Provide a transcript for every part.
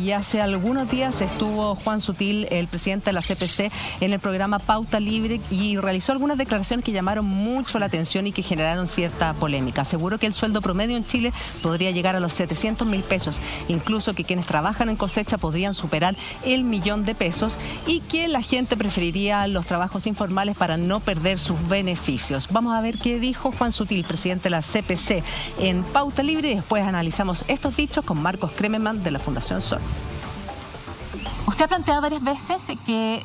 Y hace algunos días estuvo Juan Sutil, el presidente de la CPC, en el programa Pauta Libre y realizó algunas declaraciones que llamaron mucho la atención y que generaron cierta polémica. Aseguró que el sueldo promedio en Chile podría llegar a los 700.000 pesos, incluso que quienes trabajan en cosecha podrían superar el $1.000.000 y que la gente preferiría los trabajos informales para no perder sus beneficios. Vamos a ver qué dijo Juan Sutil, presidente de la CPC, en Pauta Libre y después analizamos estos dichos con Marcos Kremerman de la Fundación Sol. Usted ha planteado varias veces que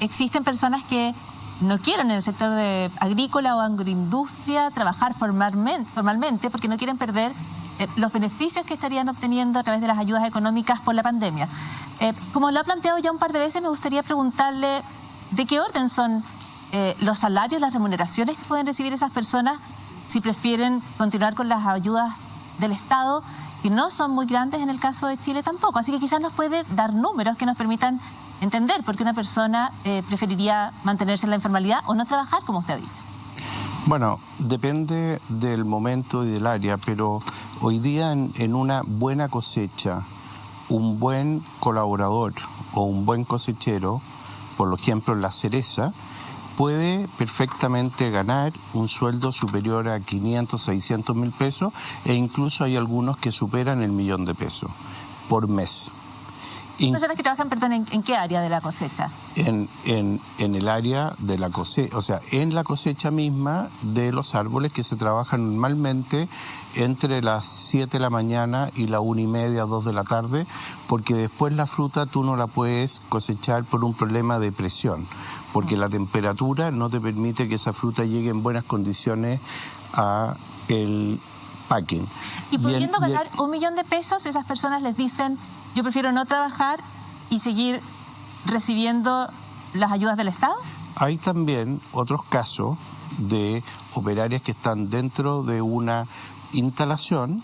existen personas que no quieren en el sector de agrícola o agroindustria trabajar formalmente porque no quieren perder los beneficios que estarían obteniendo a través de las ayudas económicas por la pandemia. Como lo ha planteado ya un par de veces, me gustaría preguntarle de qué orden son los salarios, las remuneraciones que pueden recibir esas personas si prefieren continuar con las ayudas del Estado, que no son muy grandes en el caso de Chile tampoco. Así que quizás nos puede dar números que nos permitan entender por qué una persona preferiría mantenerse en la informalidad o no trabajar, como usted ha dicho. Bueno, depende del momento y del área, pero hoy día en una buena cosecha, un buen colaborador o un buen cosechero, por ejemplo en la cereza, puede perfectamente ganar un sueldo superior a 500, 600 mil pesos e incluso hay algunos que superan el $1.000.000 por mes. ¿Personas que trabajan, perdón, en qué área de la cosecha? En el área de la cosecha, o sea, en la cosecha misma de los árboles que se trabajan normalmente entre las 7 de la mañana y la 1:30, 2 de la tarde, porque después la fruta tú no la puedes cosechar por un problema de presión, porque la temperatura no te permite que esa fruta llegue en buenas condiciones a el packing. Y pudiendo ganar $1.000.000, esas personas les dicen: yo prefiero no trabajar y seguir recibiendo las ayudas del Estado. Hay también otros casos de operarias que están dentro de una instalación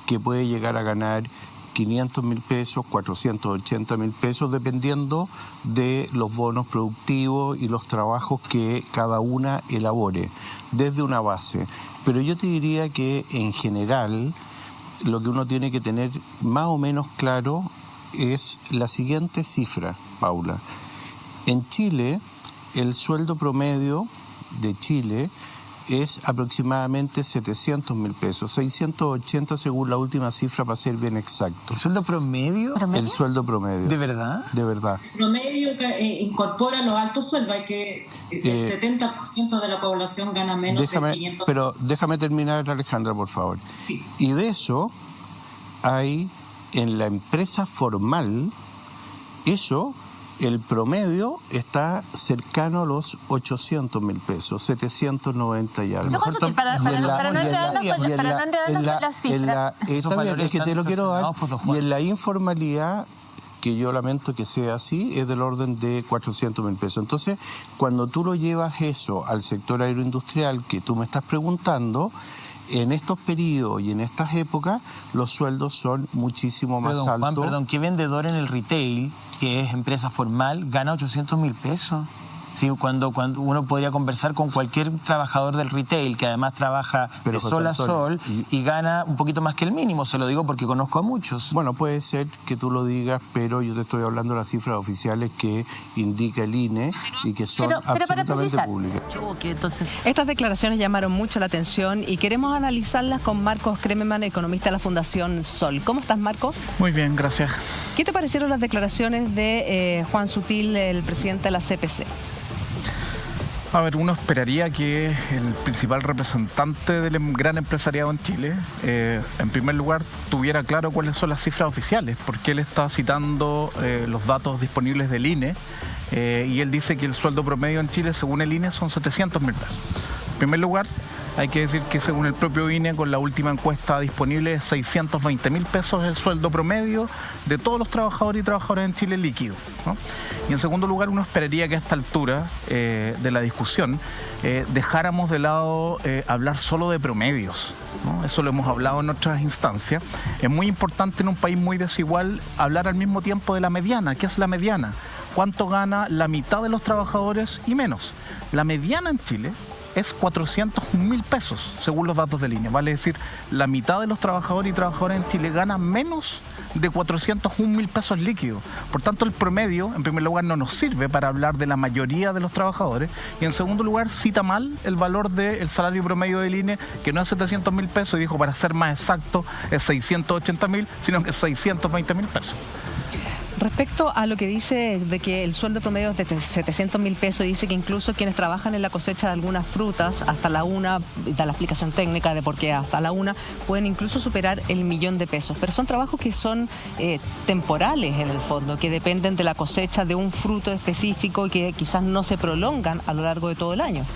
que puede llegar a ganar 500 mil pesos, 480 mil pesos, dependiendo de los bonos productivos y los trabajos que cada una elabore, desde una base. Pero yo te diría que en general lo que uno tiene que tener más o menos claro es la siguiente cifra, Paula. En Chile, el sueldo promedio de Chile es aproximadamente 700 mil pesos, 680 según la última cifra para ser bien exacto. ¿El sueldo promedio? El sueldo promedio. ¿De verdad? De verdad. El promedio incorpora los altos sueldos, hay que el 70% de la población gana menos de 500. Pero déjame terminar, Alejandra, por favor. Sí. Y de eso hay en la empresa formal, el promedio está cercano a los 800 mil pesos, 790 y algo. Es que te lo quiero dar. Y en la informalidad, que yo lamento que sea así, es del orden de 400 mil pesos. Entonces, cuando tú lo llevas eso al sector agroindustrial que tú me estás preguntando, en estos periodos y en estas épocas los sueldos son muchísimo más altos. Juan, ¿qué vendedor en el retail, que es empresa formal, gana 800 mil pesos? Sí, cuando uno podría conversar con cualquier trabajador del retail que además trabaja de sol a sol y gana un poquito más que el mínimo, se lo digo porque conozco a muchos. Bueno, puede ser que tú lo digas, pero yo te estoy hablando de las cifras oficiales que indica el INE y que son absolutamente públicas. Estas declaraciones llamaron mucho la atención y queremos analizarlas con Marcos Kremerman, economista de la Fundación Sol. ¿Cómo estás, Marcos? Muy bien, gracias. ¿Qué te parecieron las declaraciones de Juan Sutil, el presidente de la CPC? A ver, uno esperaría que el principal representante del gran empresariado en Chile, en primer lugar, tuviera claro cuáles son las cifras oficiales, porque él está citando los datos disponibles del INE, y él dice que el sueldo promedio en Chile, según el INE, son 700 mil pesos. En primer lugar, hay que decir que según el propio INE, con la última encuesta disponible, es 620 mil pesos el sueldo promedio de todos los trabajadores y trabajadoras en Chile líquido, ¿no? Y en segundo lugar, uno esperaría que a esta altura de la discusión dejáramos de lado hablar solo de promedios, ¿no? Eso lo hemos hablado en otras instancias. Es muy importante en un país muy desigual hablar al mismo tiempo de la mediana. ¿Qué es la mediana? ¿Cuánto gana la mitad de los trabajadores y menos? La mediana en Chile es 401 mil pesos, según los datos del INE. Vale decir, la mitad de los trabajadores y trabajadoras en Chile gana menos de 401.000 pesos líquidos. Por tanto, el promedio, en primer lugar, no nos sirve para hablar de la mayoría de los trabajadores, y en segundo lugar, cita mal el valor del salario promedio del INE, que no es 700.000 pesos, y dijo, para ser más exacto, es 680.000, sino que es 620.000 pesos. Respecto a lo que dice de que el sueldo promedio es de 700.000 pesos, dice que incluso quienes trabajan en la cosecha de algunas frutas, hasta la una, da la explicación técnica de por qué hasta la una, pueden incluso superar el 1.000.000 de pesos. Pero son trabajos que son temporales en el fondo, que dependen de la cosecha de un fruto específico y que quizás no se prolongan a lo largo de todo el año.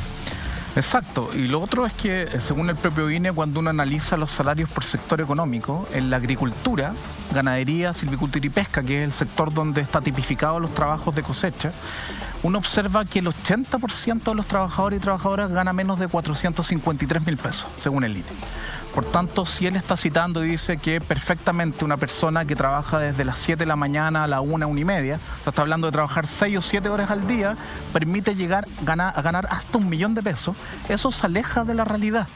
Exacto, y lo otro es que, según el propio INE, cuando uno analiza los salarios por sector económico, en la agricultura, ganadería, silvicultura y pesca, que es el sector donde está tipificado los trabajos de cosecha, uno observa que el 80% de los trabajadores y trabajadoras gana menos de 453.000 pesos, según el INE. Por tanto, si él está citando y dice que perfectamente una persona que trabaja desde las 7 de la mañana a la 1, 1:30, o sea, está hablando de trabajar 6 o 7 horas al día, permite llegar a ganar hasta 1.000.000 de pesos, eso se aleja de la realidad.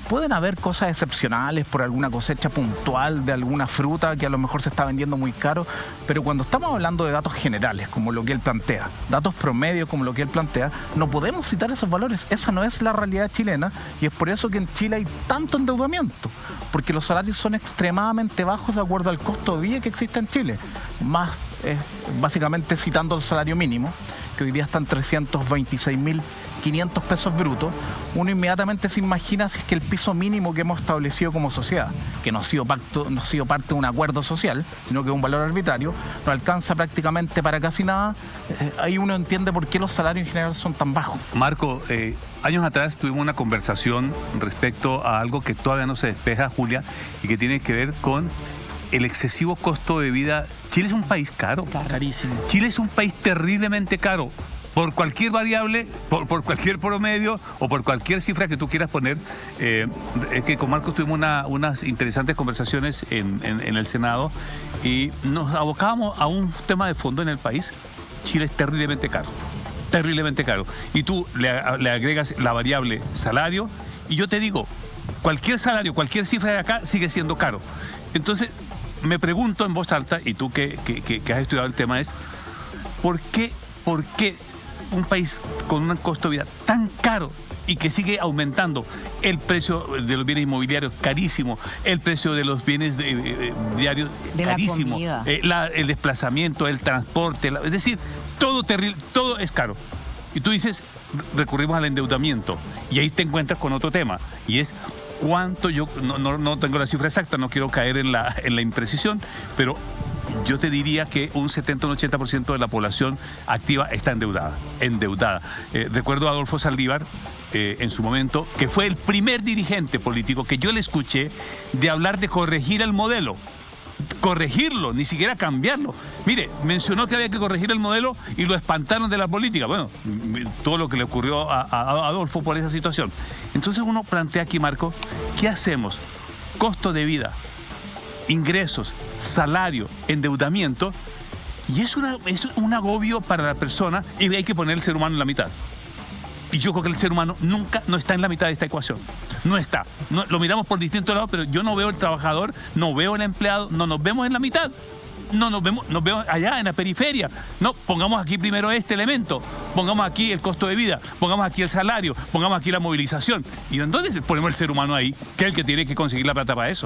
Pueden haber cosas excepcionales por alguna cosecha puntual de alguna fruta que a lo mejor se está vendiendo muy caro, pero cuando estamos hablando de datos generales, como lo que él plantea, datos promedios como lo que él plantea, no podemos citar esos valores. Esa no es la realidad chilena, y es por eso que en Chile hay tanto endeudamiento, porque los salarios son extremadamente bajos de acuerdo al costo de vida que existe en Chile. Más, básicamente citando el salario mínimo, que hoy día está en 326.500 pesos brutos, uno inmediatamente se imagina si es que el piso mínimo que hemos establecido como sociedad, que no ha sido parte de un acuerdo social, sino que es un valor arbitrario, no alcanza prácticamente para casi nada. Ahí uno entiende por qué los salarios en general son tan bajos. Marco, años atrás tuvimos una conversación respecto a algo que todavía no se despeja, Julia, y que tiene que ver con el excesivo costo de vida. Chile es un país caro. Carísimo. Chile es un país terriblemente caro. Por cualquier variable, por cualquier promedio o por cualquier cifra que tú quieras poner. Es que con Marcos tuvimos unas interesantes conversaciones en el Senado y nos abocábamos a un tema de fondo en el país. Chile es terriblemente caro. Terriblemente caro. Y tú le agregas la variable salario y yo te digo, cualquier salario, cualquier cifra de acá sigue siendo caro. Entonces, me pregunto en voz alta, y tú que has estudiado el tema, es ¿por qué un país con un costo de vida tan caro y que sigue aumentando el precio de los bienes inmobiliarios carísimo, el precio de los bienes diarios carísimo, el desplazamiento, el transporte, es decir, todo es caro? Y tú dices, recurrimos al endeudamiento, y ahí te encuentras con otro tema, y es cuánto. Yo no tengo la cifra exacta, no quiero caer en la imprecisión, pero yo te diría que un 70 o un 80% de la población activa está endeudada. Recuerdo a Adolfo Saldívar, en su momento, que fue el primer dirigente político que yo le escuché de hablar de corregir el modelo. Corregirlo, ni siquiera cambiarlo. Mire, mencionó que había que corregir el modelo y lo espantaron de la política. Bueno, todo lo que le ocurrió a Adolfo por esa situación. Entonces uno plantea aquí, Marco, ¿qué hacemos? Costo de vida, ingresos, salario, endeudamiento, y es un agobio para la persona, y hay que poner el ser humano en la mitad. Y yo creo que el ser humano nunca no está en la mitad de esta ecuación. No está. Lo miramos por distintos lados, pero yo no veo el trabajador, no veo el empleado, no nos vemos en la mitad. No nos vemos allá en la periferia. No, pongamos aquí primero este elemento, pongamos aquí el costo de vida, pongamos aquí el salario, pongamos aquí la movilización. Y entonces ponemos el ser humano ahí, que es el que tiene que conseguir la plata para eso.